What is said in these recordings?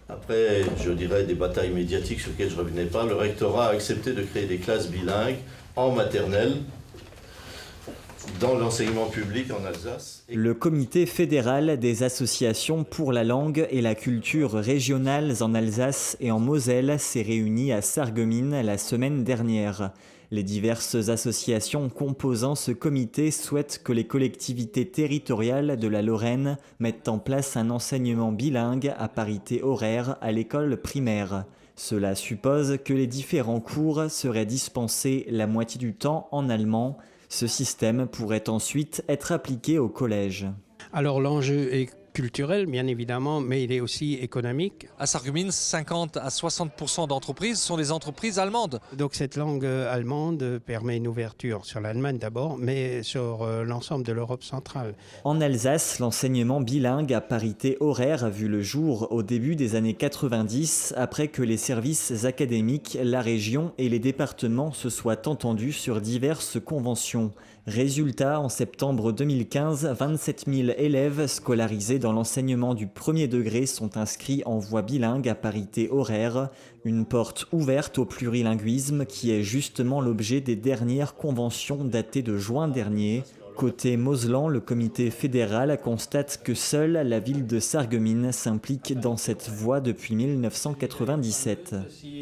Après, je dirais, des batailles médiatiques sur lesquelles je ne revenais pas, le rectorat a accepté de créer des classes bilingues en maternelle dans l'enseignement public en Alsace. Le comité fédéral des associations pour la langue et la culture régionales en Alsace et en Moselle s'est réuni à Sarreguemines la semaine dernière. Les diverses associations composant ce comité souhaitent que les collectivités territoriales de la Lorraine mettent en place un enseignement bilingue à parité horaire à l'école primaire. Cela suppose que les différents cours seraient dispensés la moitié du temps en allemand. Ce système pourrait ensuite être appliqué au collège. Alors l'enjeu est culturel, bien évidemment, mais il est aussi économique. À Sarreguemines, 50 à 60% d'entreprises sont des entreprises allemandes. Donc cette langue allemande permet une ouverture sur l'Allemagne d'abord, mais sur l'ensemble de l'Europe centrale. En Alsace, l'enseignement bilingue à parité horaire a vu le jour au début des années 90, après que les services académiques, la région et les départements se soient entendus sur diverses conventions. Résultat, en septembre 2015, 27 000 élèves scolarisés dans l'enseignement du premier degré sont inscrits en voie bilingue à parité horaire, une porte ouverte au plurilinguisme qui est justement l'objet des dernières conventions datées de juin dernier. Côté Mosellan, le comité fédéral constate que seule la ville de Sarreguemines s'implique dans cette voie depuis 1997.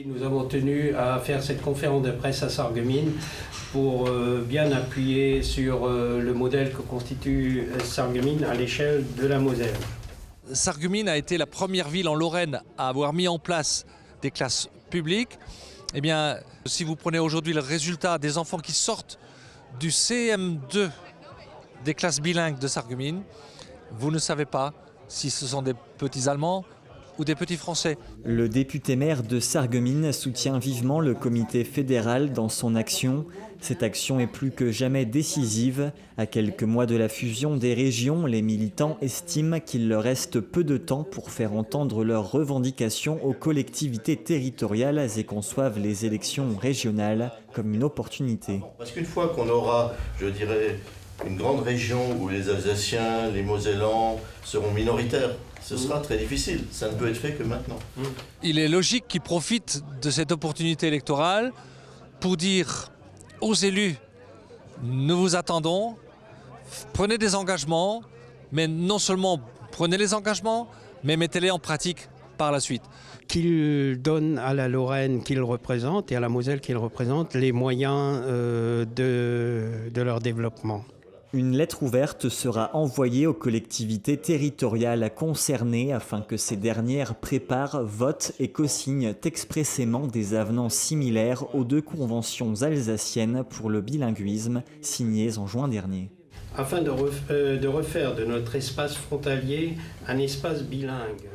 Nous avons tenu à faire cette conférence de presse à Sarreguemines pour bien appuyer sur le modèle que constitue Sarreguemines à l'échelle de la Moselle. Sarreguemines a été la première ville en Lorraine à avoir mis en place des classes publiques. Eh bien, si vous prenez aujourd'hui le résultat des enfants qui sortent du CM2 des classes bilingues de Sarreguemines, vous ne savez pas si ce sont des petits Allemands ou des petits Français. Le député maire de Sarreguemines soutient vivement le comité fédéral dans son action. Cette action est plus que jamais décisive. À quelques mois de la fusion des régions, les militants estiment qu'il leur reste peu de temps pour faire entendre leurs revendications aux collectivités territoriales et conçoivent les élections régionales comme une opportunité. Parce qu'une fois qu'on aura, je dirais, une grande région où les Alsaciens, les Mosellans seront minoritaires, ce sera très difficile. Ça ne peut être fait que maintenant. Il est logique qu'ils profitent de cette opportunité électorale pour dire aux élus, nous vous attendons, prenez des engagements, mais non seulement prenez les engagements, mais mettez-les en pratique par la suite. Qu'ils donnent à la Lorraine qu'ils représentent et à la Moselle qu'ils représentent les moyens de leur développement. Une lettre ouverte sera envoyée aux collectivités territoriales concernées afin que ces dernières préparent, votent et co-signent expressément des avenants similaires aux deux conventions alsaciennes pour le bilinguisme signées en juin dernier. Afin de refaire de notre espace frontalier un espace bilingue.